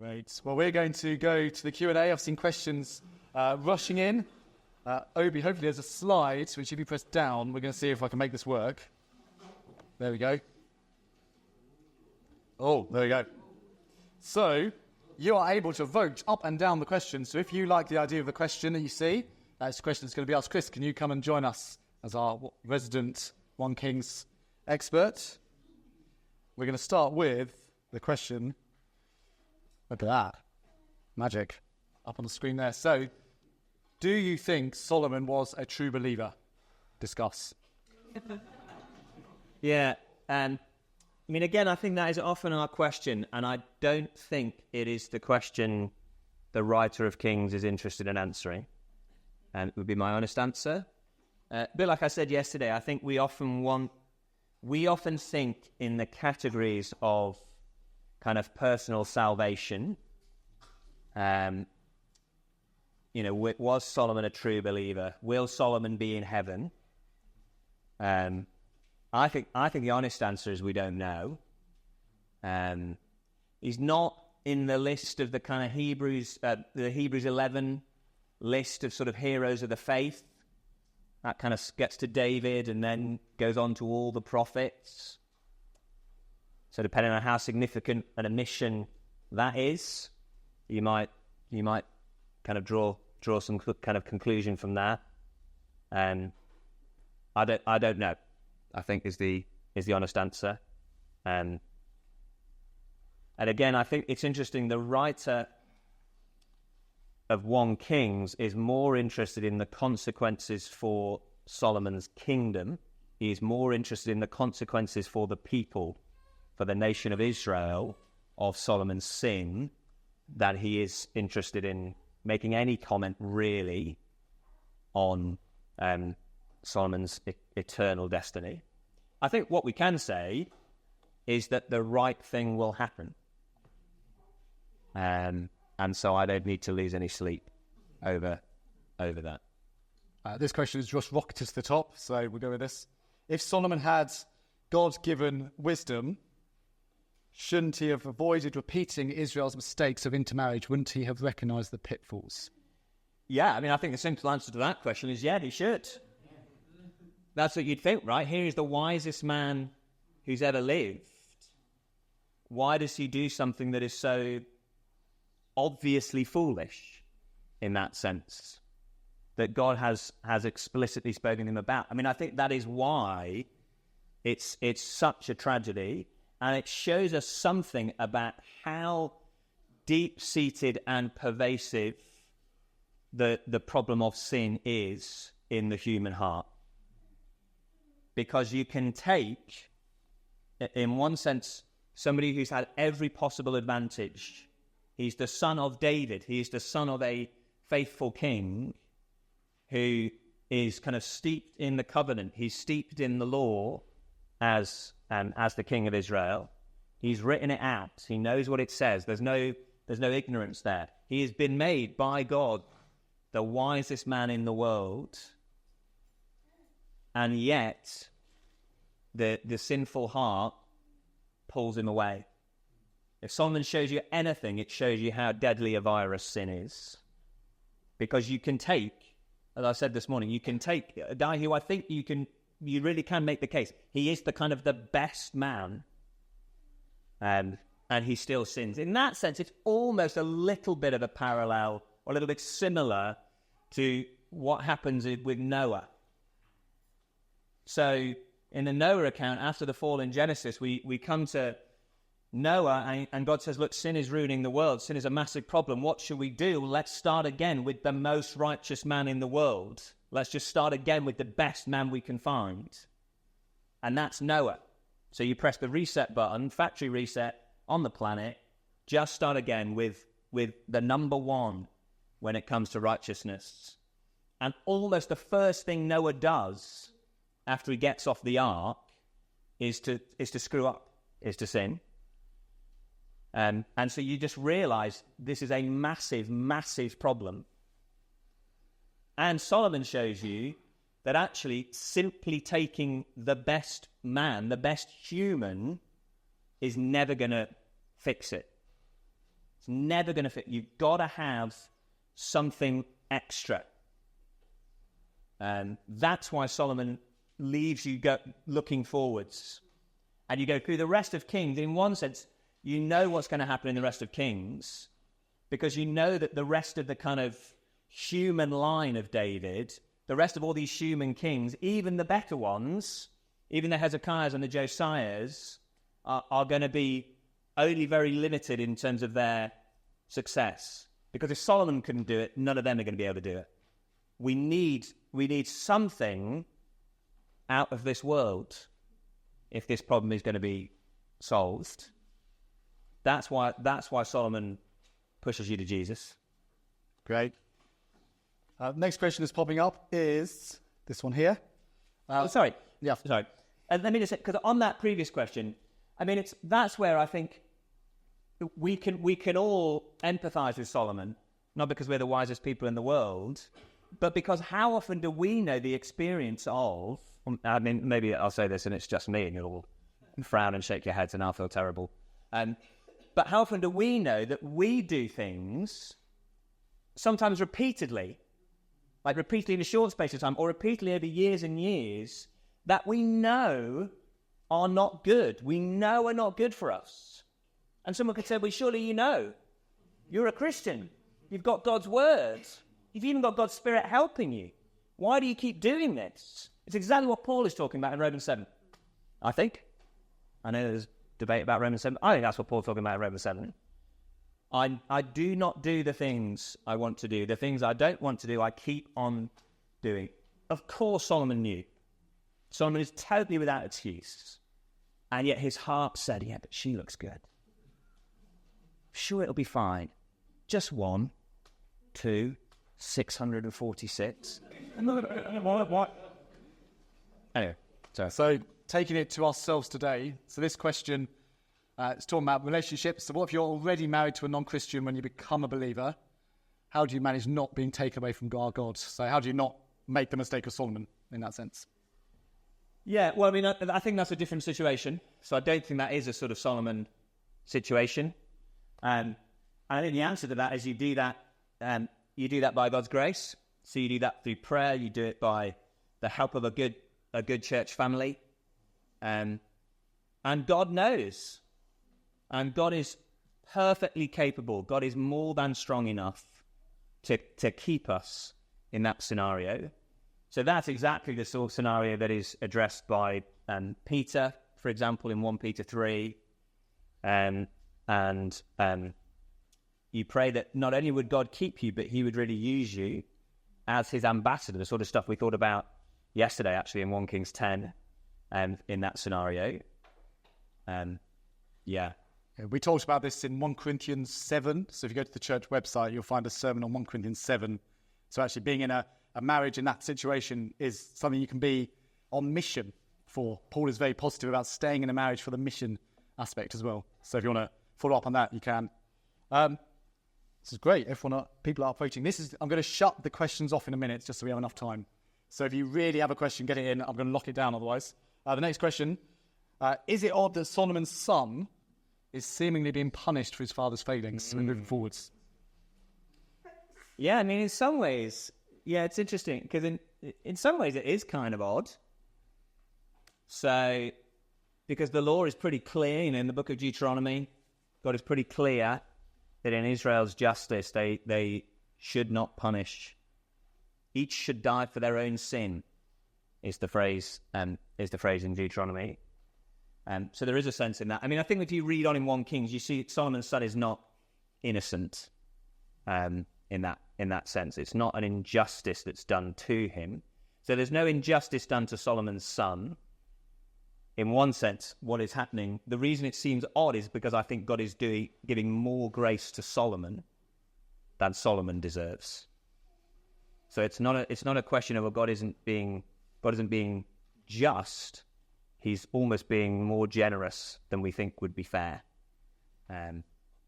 Great. Well, we're going to go to the Q&A. I've seen questions rushing in. Obi, hopefully there's a slide, which if you press down, we're going to see if I can make this work. There we go. Oh, there we go. So, you are able to vote up and down the question. So if you like the idea of the question that you see, this question is going to be asked. Chris, can you come and join us as our resident One Kings expert? We're going to start with the question. Look at that. Magic. Up on the screen there. So, do you think Solomon was a true believer? Discuss. Yeah. I mean, again, I think that is often our question, and I don't think it is the question the writer of Kings is interested in answering. And it would be my honest answer. But like I said yesterday, I think we often think in the categories of kind of personal salvation. Was Solomon a true believer? Will Solomon be in heaven? I think the honest answer is we don't know. He's not in the list of the kind of Hebrews 11 list of sort of heroes of the faith. That kind of gets to David and then goes on to all the prophets. So depending on how significant an omission that is, you might kind of draw some kind of conclusion from that. I don't know, I think is the honest answer. And again, I think it's interesting, the writer of 1 Kings is more interested in the consequences for Solomon's kingdom. He is more interested in the consequences for the people, for the nation of Israel, of Solomon's sin, than he is interested in making any comment really on Solomon's eternal destiny. I think what we can say is that the right thing will happen. And so I don't need to lose any sleep over that. This question is just rocketed to the top, so we'll go with this. If Solomon had God-given wisdom, shouldn't he have avoided repeating Israel's mistakes of intermarriage? Wouldn't he have recognised the pitfalls? Yeah, I mean, I think the simple answer to that question is yeah, he should. That's what you'd think, right? Here is the wisest man who's ever lived. Why does he do something that is so obviously foolish in that sense that God has explicitly spoken to him about? I mean, I think that is why it's such a tragedy, and it shows us something about how deep-seated and pervasive the problem of sin is in the human heart. Because you can take, in one sense, somebody who's had every possible advantage. He's the son of David. He is the son of a faithful king who is kind of steeped in the covenant. He's steeped in the law as the king of Israel. He's written it out. He knows what it says. There's no ignorance there. He has been made by God the wisest man in the world. And yet, the sinful heart pulls him away. If Solomon shows you anything, it shows you how deadly a virus sin is. Because you can take, as I said this morning, you can take a guy who I think you really can make the case. He is the kind of the best man, and he still sins. In that sense, it's almost a little bit of a parallel, or a little bit similar to what happens with Noah. So, in the Noah account, after the fall in Genesis, we come to Noah, and God says, look, sin is ruining the world. Sin is a massive problem. What should we do? Let's start again with the most righteous man in the world. Let's just start again with the best man we can find. And that's Noah. So you press the reset button, factory reset on the planet, just start again with the number one when it comes to righteousness. And almost the first thing Noah does after he gets off the ark is to screw up, is to sin. And so you just realize this is a massive, massive problem. And Solomon shows you that actually simply taking the best man, the best human, is never going to fix it. It's never going to fit. You've got to have something extra. And that's why Solomon leaves you looking forwards. And you go through the rest of Kings. In one sense, you know what's going to happen in the rest of Kings, because you know that the rest of the kind of human line of David, the rest of all these human kings, even the better ones, even the Hezekiahs and the Josiahs, are going to be only very limited in terms of their success. Because if Solomon couldn't do it, none of them are going to be able to do it. We need something out of this world if this problem is going to be solved. That's why Solomon pushes you to Jesus. Great. Next question that's popping up is this one here. Sorry. Yeah. Sorry. Let me just say, because on that previous question, I mean, that's where I think we can all empathise with Solomon, not because we're the wisest people in the world, but because how often do we know the experience of, I mean, maybe I'll say this and it's just me and you'll all frown and shake your heads and I'll feel terrible. But how often do we know that we do things, sometimes repeatedly, like repeatedly in a short space of time, or repeatedly over years and years, that we know are not good. We know are not good for us. And someone could say, well, surely you know. You're a Christian. You've got God's word. You've even got God's Spirit helping you. Why do you keep doing this? It's exactly what Paul is talking about in Romans 7, I think. I know there's debate about Romans 7. I think that's what Paul's talking about in Romans 7. I do not do the things I want to do. The things I don't want to do, I keep on doing. Of course, Solomon knew. Solomon is totally without excuse. And yet his heart said, yeah, but she looks good. Sure, it'll be fine. Just 1, 2, 646. Anyway, so taking it to ourselves today. So this question, it's talking about relationships. So what if you're already married to a non-Christian when you become a believer? How do you manage not being taken away from our God? So how do you not make the mistake of Solomon in that sense? Yeah, well, I mean, I think that's a different situation. So I don't think that is a sort of Solomon situation. And I think the answer to that is you do that by God's grace. So you do that through prayer. You do it by the help of a good church family. And God knows. And God is perfectly capable. God is more than strong enough to keep us in that scenario. So that's exactly the sort of scenario that is addressed by Peter, for example, in 1 Peter 3. And you pray that not only would God keep you, but he would really use you as his ambassador, the sort of stuff we thought about yesterday, actually, in 1 Kings 10, in that scenario. Yeah. We talked about this in 1 Corinthians 7. So if you go to the church website, you'll find a sermon on 1 Corinthians 7. So actually being in a marriage in that situation is something you can be on mission for. Paul is very positive about staying in a marriage for the mission aspect as well. So if you want to follow up on that, you can. This is great. People are voting. I'm going to shut the questions off in a minute just so we have enough time. So if you really have a question, get it in. I'm going to lock it down otherwise. The next question, is it odd that Solomon's son is seemingly being punished for his father's failings moving forwards? Yeah, I mean, in some ways, yeah, it's interesting because in some ways it is kind of odd. So, because the law is pretty clear, in the book of Deuteronomy, God is pretty clear that in Israel's justice, they should not punish. Each should die for their own sin, is the phrase in Deuteronomy. So there is a sense in that. I mean, I think if you read on in 1 Kings, you see Solomon's son is not innocent in that sense. It's not an injustice that's done to him. So there's no injustice done to Solomon's son. In one sense, what is happening, the reason it seems odd is because I think God is giving more grace to Solomon than Solomon deserves. So it's not a question of God isn't being just. He's almost being more generous than we think would be fair. But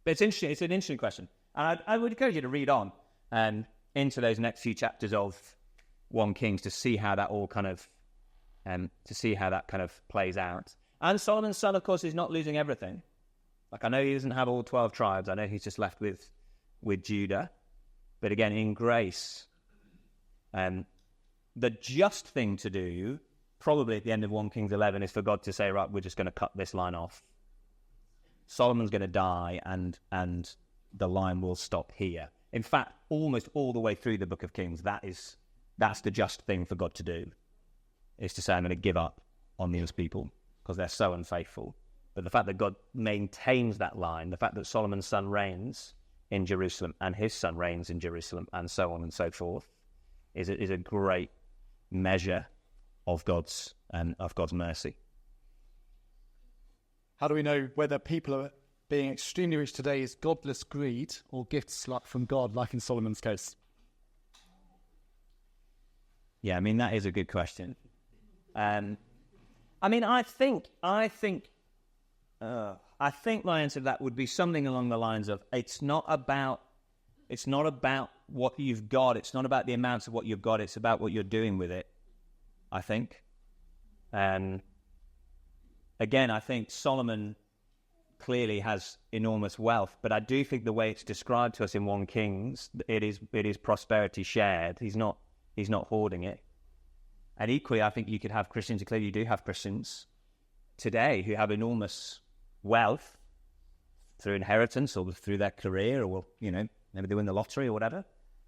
it's interesting. It's an interesting question, and I would encourage you to read on into those next few chapters of 1 Kings to see how that all kind of plays out. And Solomon's son, of course, is not losing everything. Like, I know he doesn't have all 12 tribes. I know he's just left with Judah. But again, in grace, the just thing to do, probably at the end of 1 Kings 11, is for God to say, right, we're just going to cut this line off. Solomon's going to die, and the line will stop here. In fact, almost all the way through the book of Kings, that's the just thing for God to do, is to say, I'm going to give up on these people because they're so unfaithful. But the fact that God maintains that line, the fact that Solomon's son reigns in Jerusalem and his son reigns in Jerusalem and so on and so forth, is a great measure of God's mercy. How do we know whether people are being extremely rich today is godless greed or gifts from God, like in Solomon's case? Yeah, I mean, that is a good question. I think my answer to that would be something along the lines of, it's not about what you've got. It's not about the amounts of what you've got. It's about what you're doing with it, I think. Again, I think Solomon clearly has enormous wealth, but I do think the way it's described to us in 1 Kings, it is prosperity shared. He's not hoarding it. And equally, I think you could have Christians, and clearly you do have Christians today who have enormous wealth through inheritance or through their career, or, maybe they win the lottery or whatever.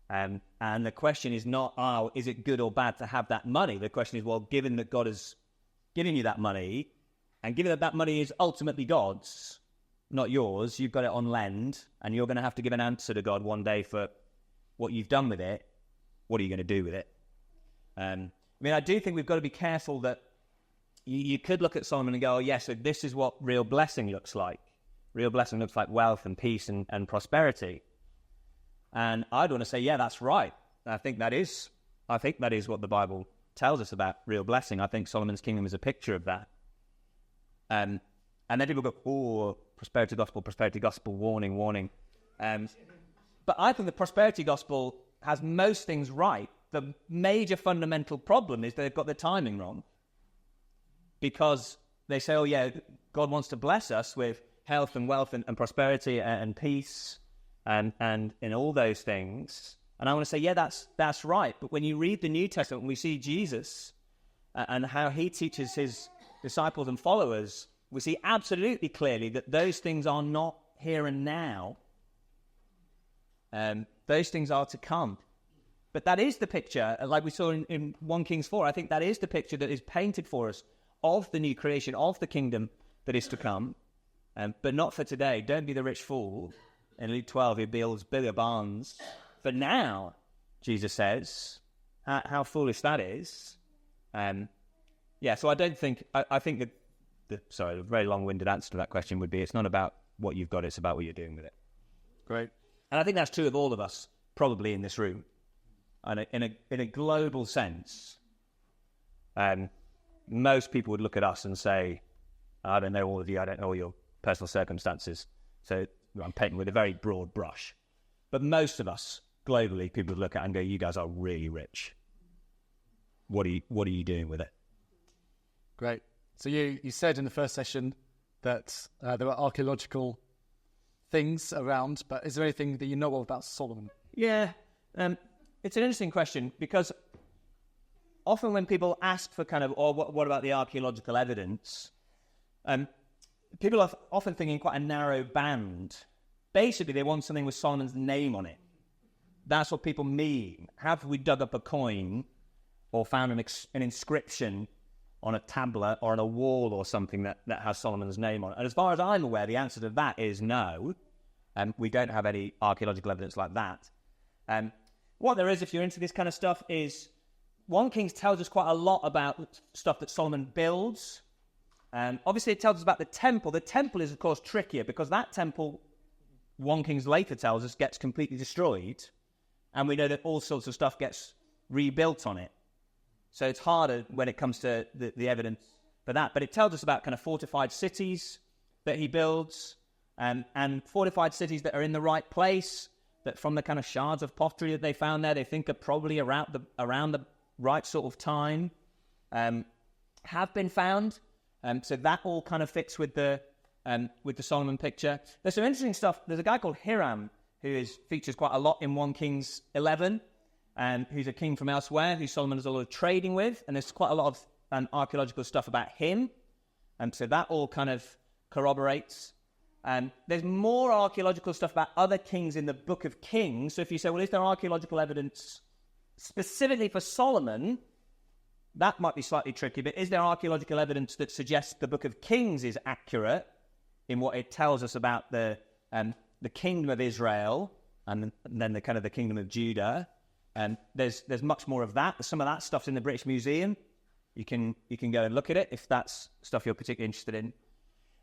And the question is not, is it good or bad to have that money? The question is, well, given that God has given you that money, and given that that money is ultimately God's, not yours, you've got it on lend, and you're going to have to give an answer to God one day for what you've done with it. What are you going to do with it? I do think we've got to be careful that you could look at Solomon and go, oh, yes, so this is what real blessing looks like. Real blessing looks like wealth and peace and prosperity. And I'd want to say, yeah, that's right. I think that is what the Bible tells us about real blessing. I think Solomon's kingdom is a picture of that. And then people go, oh, prosperity gospel, warning. But I think the prosperity gospel has most things right. The major fundamental problem is they've got the timing wrong. Because they say, oh yeah, God wants to bless us with health and wealth and prosperity and peace and in all those things. And I want to say, yeah, that's right. But when you read the New Testament, when we see Jesus and how he teaches his disciples and followers, we see absolutely clearly that those things are not here and now. Those things are to come. But that is the picture, like we saw in 1 Kings 4, I think that is the picture that is painted for us of the new creation, of the kingdom that is to come. But not for today. Don't be the rich fool in Luke 12 who builds bigger barns. For now, Jesus says, how foolish that is. So I don't think, I think the very long-winded answer to that question would be, it's not about what you've got, it's about what you're doing with it. Great. And I think that's true of all of us, probably in this room. And in a global sense, most people would look at us and say, I don't know all of you, I don't know all your personal circumstances. So I'm painting with a very broad brush. But most of us, globally, people would look at and go, you guys are really rich. What are you doing with it? Great. So you said in the first session that there are archaeological things around, but is there anything that you know of about Solomon? Yeah, it's an interesting question, because often when people ask for what about the archaeological evidence, people are often thinking quite a narrow band. Basically, they want something with Solomon's name on it. That's what people mean. Have we dug up a coin or found an inscription on a tablet or on a wall or something that has Solomon's name on it? And as far as I'm aware, the answer to that is no. We don't have any archaeological evidence like that. What there is, if you're into this kind of stuff, is 1 Kings tells us quite a lot about stuff that Solomon builds. Obviously, it tells us about the temple. The temple is, of course, trickier, because that temple, 1 Kings later tells us, gets completely destroyed. And we know that all sorts of stuff gets rebuilt on it. So it's harder when it comes to the evidence for that. But it tells us about kind of fortified cities that he builds, and fortified cities that are in the right place, that from the kind of shards of pottery that they found there, they think are probably around the right sort of time, have been found. So that all kind of fits with the with the Solomon picture. There's some interesting stuff. There's a guy called Hiram who features quite a lot in 1 Kings 11, who's a king from elsewhere who Solomon does a lot of trading with, and there's quite a lot of archaeological stuff about him, and so that all kind of corroborates. There's more archaeological stuff about other kings in the Book of Kings. So if you say, well, is there archaeological evidence specifically for Solomon? That might be slightly tricky, but is there archaeological evidence that suggests the Book of Kings is accurate in what it tells us about the kingdom of Israel and then the kind of the kingdom of Judah? And there's much more of that. Some of that stuff's in the British Museum. You can go and look at it if that's stuff you're particularly interested in.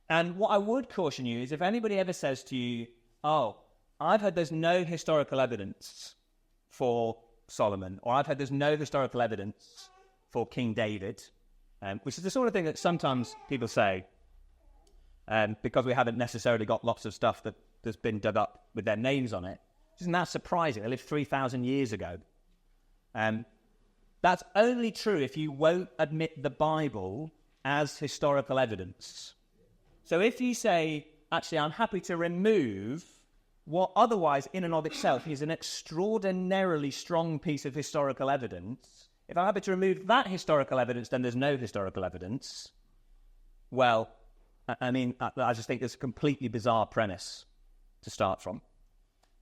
And what I would caution you is if anybody ever says to you, oh, I've heard there's no historical evidence for Solomon, or I've heard there's no historical evidence for King David, which is the sort of thing that sometimes people say because we haven't necessarily got lots of stuff that's been dug up with their names on it. Isn't that surprising? They lived 3,000 years ago. That's only true if you won't admit the Bible as historical evidence. So if you say, actually, I'm happy to remove what otherwise in and of itself is an extraordinarily strong piece of historical evidence, if I'm happy to remove that historical evidence, then there's no historical evidence. Well, I mean, I just think it's a completely bizarre premise to start from.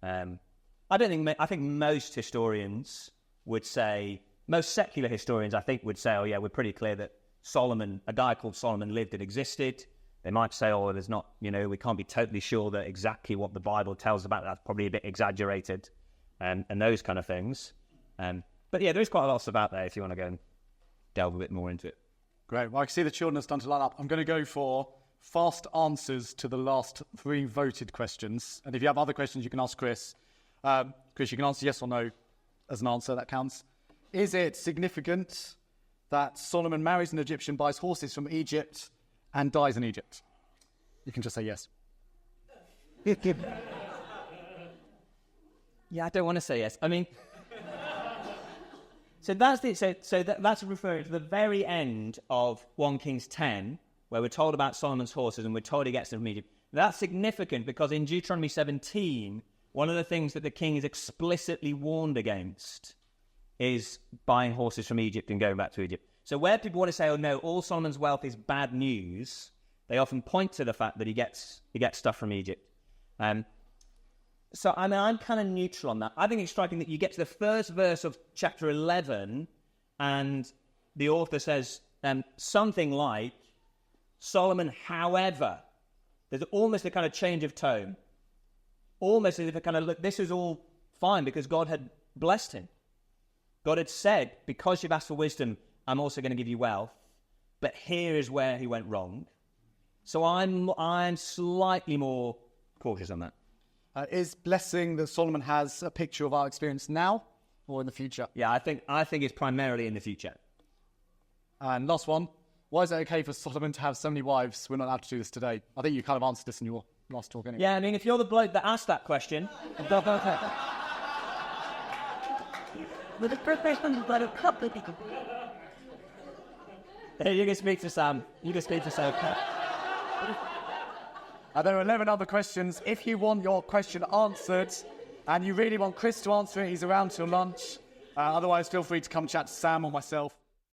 I think most historians would say, most secular historians, I think, would say, oh yeah, we're pretty clear that Solomon, a guy called Solomon lived and existed. They might say, oh, there's not, we can't be totally sure that exactly what the Bible tells about that's probably a bit exaggerated, and those kind of things. But yeah, there is quite a lot of stuff out there if you want to go and delve a bit more into it. Great. Well, I can see the children are starting to line up. I'm going to go for fast answers to the last 3 voted questions. And if you have other questions, you can ask Chris. Chris, you can answer yes or no as an answer. That counts. Is it significant that Solomon marries an Egyptian, buys horses from Egypt, and dies in Egypt? You can just say yes. Yeah, I don't want to say yes. I mean, so that's that's referring to the very end of 1 Kings 10, where we're told about Solomon's horses and we're told he gets them from Egypt. That's significant because in Deuteronomy 17, one of the things that the king is explicitly warned against is buying horses from Egypt and going back to Egypt. So where people want to say, oh no, all Solomon's wealth is bad news, they often point to the fact that he gets stuff from Egypt. So I mean, I'm kind of neutral on that. I think it's striking that you get to the first verse of chapter 11 and the author says something like, Solomon, however, there's almost a kind of change of tone. Almost as if it kind of, look, this is all fine because God had blessed him. God had said, because you've asked for wisdom, I'm also going to give you wealth. But here is where he went wrong. So I'm slightly more cautious on that. Is blessing that Solomon has a picture of our experience now or in the future? Yeah, I think it's primarily in the future. And last one. Why is it okay for Solomon to have so many wives? We're not allowed to do this today. I think you kind of answered this in your last talk anyway. Yeah, I mean, if you're the bloke that asked that question... But the profession is like a couple of people. You can speak to Sam. You can speak to Sam. There are 11 other questions. If you want your question answered and you really want Chris to answer it, he's around till lunch. Otherwise, feel free to come chat to Sam or myself.